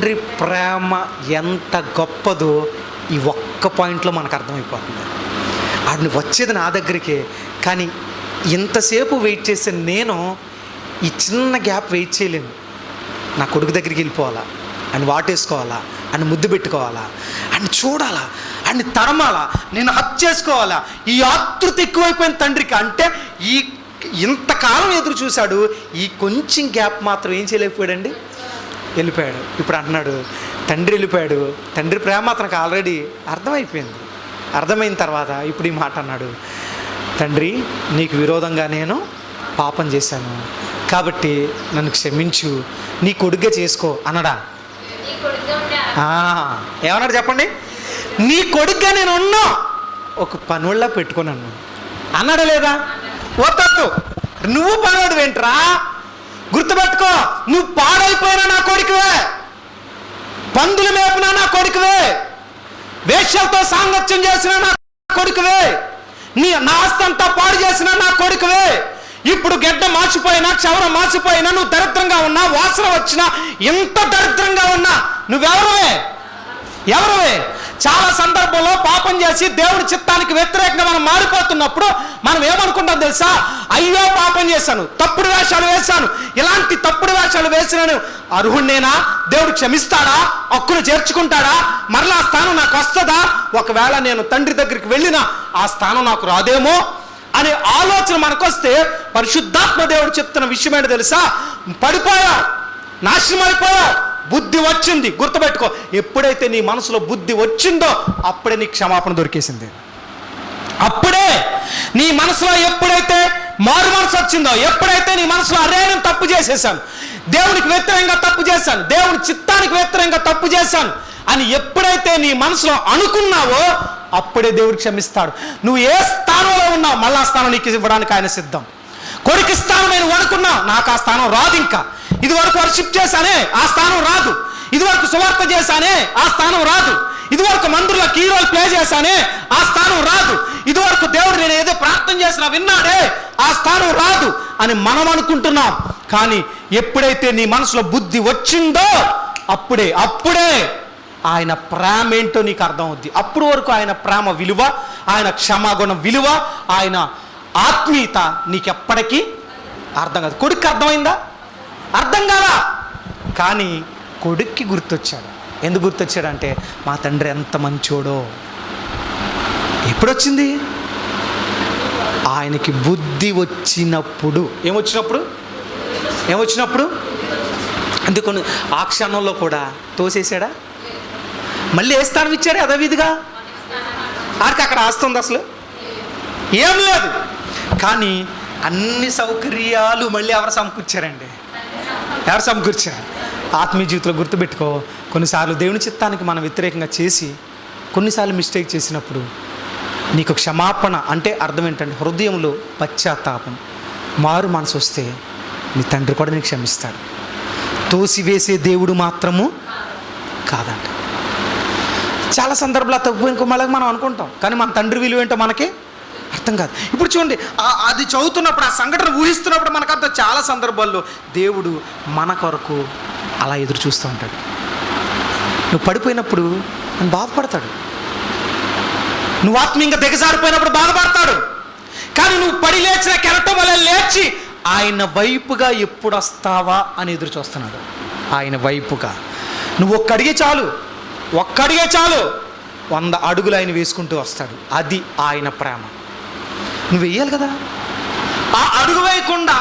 తండ్రి ప్రేమ ఎంత గొప్పదో ఈ ఒక్క పాయింట్లో మనకు అర్థమైపోతుంది. ఆడిని వచ్చేది నా దగ్గరికే, కానీ ఇంతసేపు వెయిట్ చేసే నేను ఈ చిన్న గ్యాప్ వెయిట్ చేయలేను. నా కొడుకు దగ్గరికి వెళ్ళిపోవాలా, అని వాటేసుకోవాలా, అని ముద్దు పెట్టుకోవాలా, అని చూడాలా, అని తరమాలా, నేను హక్ చేసుకోవాలా. ఈ ఆతృత ఎక్కువైపోయిన తండ్రికి. అంటే ఈ ఇంతకాలం ఎదురు చూశాడు, ఈ కొంచెం గ్యాప్ మాత్రం ఏం చేయలేకపోయాడండి, వెళ్ళిపోయాడు. ఇప్పుడు అంటున్నాడు తండ్రి వెళ్ళిపోయాడు, తండ్రి ప్రేమ అతనికి ఆల్రెడీ అర్థమైపోయింది. అర్థమైన తర్వాత ఇప్పుడు ఈ మాట అన్నాడు, తండ్రి నీకు విరోధంగా నేను పాపం చేశాను, కాబట్టి నన్ను క్షమించు, నీ కొడుగ్గా చేసుకో అన్నాడా? ఏమన్నాడు చెప్పండి? నీ కొడుగ్గా నేను ఉన్నా, ఒక పనుల్లా పెట్టుకున్నాను అన్నాడు లేదా? వద్దు, నువ్వు పనివాడు వెంట్రా, గుర్తుపెట్టుకో, నువ్వు పాడైపోయినా నా కొడుకువే, పందులు మేపినా నా కొడుకువే, వేశ్యలతో సాంగత్యం చేసిన నా కొడుకువే, నా ఆస్తంతా పాడు చేసిన నా కొడుకువే. ఇప్పుడు గెడ్డ మార్చిపోయినా, క్షవరం మార్చిపోయినా, నువ్వు దరిద్రంగా ఉన్నా, వాసన వచ్చినా, ఎంత దరిద్రంగా ఉన్నా నువ్వెవరవే? ఎవరవే? చాలా సందర్భంలో పాపం చేసి దేవుడి చిత్తానికి వ్యతిరేకంగా మనం మారిపోతున్నప్పుడు మనం ఏమనుకుంటాం తెలుసా? అయ్యో పాపం చేశాను, తప్పుడు వేషాలు వేశాను, ఇలాంటి తప్పుడు వేషాలు వేసినాను, అర్హుణ్ణేనా? దేవుడు క్షమిస్తాడా? హక్కును చేర్చుకుంటాడా? మరలా ఆ స్థానం నాకు వస్తుందా? ఒకవేళ నేను తండ్రి దగ్గరికి వెళ్ళినా ఆ స్థానం నాకు రాదేమో అనే ఆలోచన మనకొస్తే, పరిశుద్ధాత్మ దేవుడు చెప్తున్న విషయం ఏంటో తెలుసా? పడిపోయా, నాశనం అయిపోయా, బుద్ధి వచ్చింది. గుర్తుపెట్టుకో, ఎప్పుడైతే నీ మనసులో బుద్ధి వచ్చిందో అప్పుడే నీ క్షమాపణ దొరికేసింది. అప్పుడే నీ మనసులో ఎప్పుడైతే మారు మనసు వచ్చిందో, ఎప్పుడైతే నీ మనసులో అరే నేను తప్పు చేసేసాను, దేవునికి వ్యతిరేకంగా తప్పు చేశాను, దేవుని చిత్తానికి వ్యతిరేకంగా తప్పు చేశాను అని ఎప్పుడైతే నీ మనసులో అనుకున్నావో అప్పుడే దేవుడు క్షమిస్తాడు. నువ్వు ఏ స్థానంలో ఉన్నావు, మళ్ళీ ఆ స్థానం నీకు ఇవ్వడానికి ఆయన సిద్ధం. కొడుకు స్థానం నేను అనుకున్నా, నాకు ఆ స్థానం రాదు. ఇంకా ఇది వరకు వర్షిప్ చేశానే, ఆ స్థానం రాదు. ఇది వరకు సువార్త చేశానే, ఆ స్థానం రాదు. ఇది వరకు మందిరంలో కీ రోల్ ప్లే చేశానే, ఆ స్థానం రాదు. ఇది వరకు దేవుడు నేను ఏదో ప్రార్థన చేసినా విన్నాడే, ఆ స్థానం రాదు అని మనం అనుకుంటున్నాం. కానీ ఎప్పుడైతే నీ మనసులో బుద్ధి వచ్చిందో అప్పుడే ఆయన ప్రేమ ఏంటో నీకు అర్థం అవుద్ది. అప్పుడు వరకు ఆయన ప్రేమ విలువ, ఆయన క్షమాగుణం విలువ, ఆయన ఆత్మీయత నీకెప్పటికీ అర్థం కాదు. కొడుక్కి అర్థమైందా? అర్థం కాదా? కానీ కొడుక్కి గుర్తొచ్చాడు. ఎందుకు గుర్తొచ్చాడంటే మా తండ్రి ఎంత మంచోడో. ఎప్పుడొచ్చింది? ఆయనకి బుద్ధి వచ్చినప్పుడు. ఏమొచ్చినప్పుడు అందుకని ఆ క్షణంలో కూడా తోసేసాడా? మళ్ళీ ఏ స్థానం ఇచ్చాడు? యథావిధిగా. ఆడికి అక్కడ ఆస్తుంది అసలు ఏం లేదు. కానీ అన్ని సౌకర్యాలు మళ్ళీ ఎవరు సమకూర్చారండి? ఎవరు సమకూర్చారు? ఆత్మీయ జీవితంలో గుర్తుపెట్టుకో, కొన్నిసార్లు దేవుని చిత్తానికి మనం వ్యతిరేకంగా చేసి, కొన్నిసార్లు మిస్టేక్ చేసినప్పుడు నీకు క్షమాపణ అంటే అర్థం ఏంటంటే హృదయంలో పశ్చాత్తాపం, మారు మనసు వస్తే నీ తండ్రి కూడా నీకు క్షమిస్తాడు. తోసివేసే దేవుడు మాత్రము కాదంట. చాలా సందర్భాలు తప్పిపోయిన కుమారులకు మనం అనుకుంటాం, కానీ మన తండ్రి విలువ ఏంటో మనకి అర్థం కాదు. ఇప్పుడు చూడండి, అది చదువుతున్నప్పుడు, ఆ సంఘటన ఊహిస్తున్నప్పుడు మనకు అర్థం. చాలా సందర్భాల్లో దేవుడు మన కొరకు అలా ఎదురు చూస్తూ ఉంటాడు. నువ్వు పడిపోయినప్పుడు ఆయన బాధపడతాడు, నువ్వు ఆత్మీయంగా దిగజారిపోయినప్పుడు బాధపడతాడు. కానీ నువ్వు పడి లేచిన కెరటం వల్ల లేచి ఆయన వైపుగా ఎప్పుడు వస్తావా అని ఎదురు చూస్తున్నాడు. ఆయన వైపుగా నువ్వు ఒక్కడిగే చాలు 100 అడుగులు ఆయన వేసుకుంటూ వస్తాడు. అది ఆయన ప్రేమ. నువ్వు వెయ్యాలి కదా. ఆ అడుగు వేయకుండా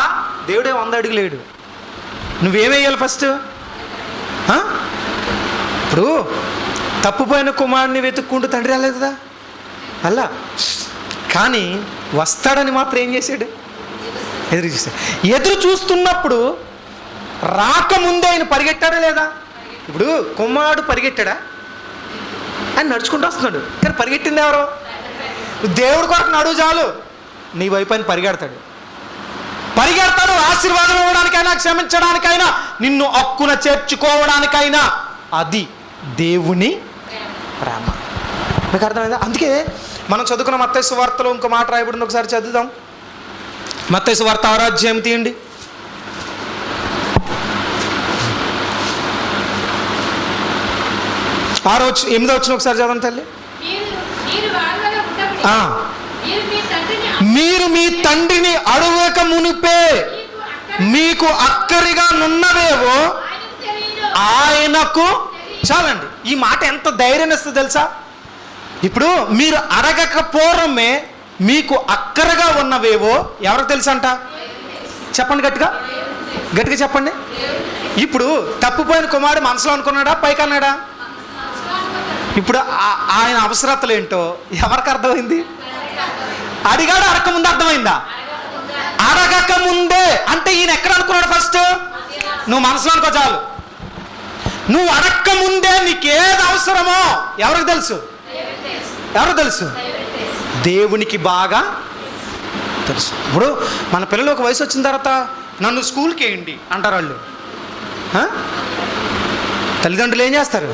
దేవుడే 100 అడుగులు వేయడు. నువ్వేం వేయాలి ఫస్ట్? ఇప్పుడు తప్పుపోయిన కుమారుడిని వెతుక్కుంటూ తండ్రి రాలేదు కదా అలా. కానీ వస్తాడని మాత్రం ఏం చేశాడు? ఎదురు చూస్తాడు. ఎదురు చూస్తున్నప్పుడు రాకముందే ఆయన పరిగెట్టాడా లేదా? ఇప్పుడు కుమారుడు పరిగెట్టాడా? ఆయన నడుచుకుంటూ వస్తున్నాడు, కానీ పరిగెట్టింది ఎవరు? దేవుడి కొరకు నడువు చాలు, నీ వైపు ఆయన పరిగెడతాడు. ఆశీర్వాదం ఇవ్వడానికైనా, క్షమించడానికైనా, నిన్ను హక్కున చేర్చుకోవడానికైనా. అది దేవుని ప్రేమ. మీకు అర్థమైందా? అందుకే మనం చదువుకున్న మత్తయి సువార్తలో ఇంకో మాట రాయబడింది, ఒకసారి చదువుదాం. మత్తయి సువార్త 6వ అధ్యాయం తీయండి. ఎనిమిదో వచ్చిన ఒకసారి చదవండి తల్లి. మీరు మీ తండ్రిని అడగక మునిపే మీకు అక్కరిగా నున్నవేవో ఆయనకు. చాలండి, ఈ మాట ఎంత ధైర్యం ఇస్తుంది తెలుసా? ఇప్పుడు మీరు అడగక పూర్వమే మీకు అక్కరగా ఉన్నవేవో ఎవరికి తెలుసు అంట? చెప్పండి, గట్టిగా గట్టిగా చెప్పండి. ఇప్పుడు తప్పిపోయిన కుమారుడు మనసులో అనుకున్నాడా, పైకి అన్నాడా? ఇప్పుడు ఆయన అవసరతలు ఏంటో ఎవరికి అర్థమైంది? అడిగాడు, అడగక ముందే అర్థమైందా? అడగక ముందే అంటే ఈయన ఎక్కడ అనుకున్నాడు? ఫస్ట్ నువ్వు మనసులో అనుకో చాలు. నువ్వు అడగక ముందే నీకేది అవసరమో ఎవరికి తెలుసు? ఎవరికి తెలుసు? దేవునికి బాగా తెలుసు. ఇప్పుడు మన పిల్లలు ఒక వయసు వచ్చిన తర్వాత నన్ను స్కూల్కి వేయండి అంటారు వాళ్ళు. తల్లిదండ్రులు ఏం చేస్తారు?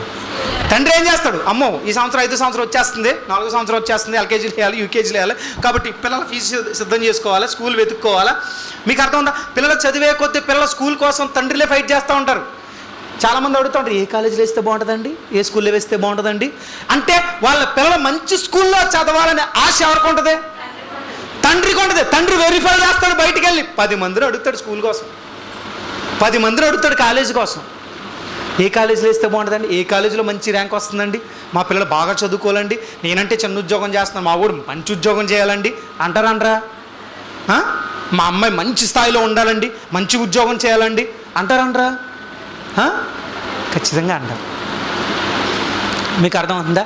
తండ్రి ఏం చేస్తాడు? అమ్మో ఈ సంవత్సరం 5వ సంవత్సరం వచ్చేస్తుంది, 4వ సంవత్సరం వచ్చేస్తుంది, ఎల్కేజీలు వేయాలి, యూకేజీలు వేయాలి, కాబట్టి పిల్లల ఫీజు సిద్ధం చేసుకోవాలి, స్కూల్ వెతుక్కోవాలా. మీకు అర్థం ఉందా? పిల్లలు చదివే కొద్దీ పిల్లల స్కూల్ కోసం తండ్రిలే ఫైట్ చేస్తూ ఉంటారు. చాలామంది అడుగుతూ ఉంటారు, ఏ కాలేజీలో వేస్తే బాగుంటుందండి, ఏ స్కూల్లో వేస్తే బాగుంటుందండి అంటే వాళ్ళ పిల్లలు మంచి స్కూల్లో చదవాలనే ఆశ ఎవరికి ఉంటుంది? తండ్రికి ఉంటుంది. తండ్రి వెరిఫై చేస్తాడు, బయటికి వెళ్ళి 10 మందిని అడుగుతాడు స్కూల్ కోసం, 10 మందిని అడుగుతాడు కాలేజీ కోసం. ఏ కాలేజీలో వేస్తే బాగుంటుందండి, ఏ కాలేజీలో మంచి ర్యాంక్ వస్తుందండి, మా పిల్లలు బాగా చదువుకోవాలండి, నేనంటే చిన్న ఉద్యోగం చేస్తున్నాను, మా ఊరు మంచి ఉద్యోగం చేయాలండి అంటారా? మా అమ్మాయి మంచి స్థాయిలో ఉండాలండి, మంచి ఉద్యోగం చేయాలండి అంటారా? ఖచ్చితంగా అంటారు. మీకు అర్థమవుతుందా?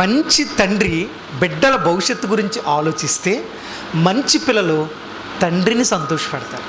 మంచి తండ్రి బిడ్డల భవిష్యత్తు గురించి ఆలోచిస్తే మంచి పిల్లలు తండ్రిని సంతోషపెడతారు.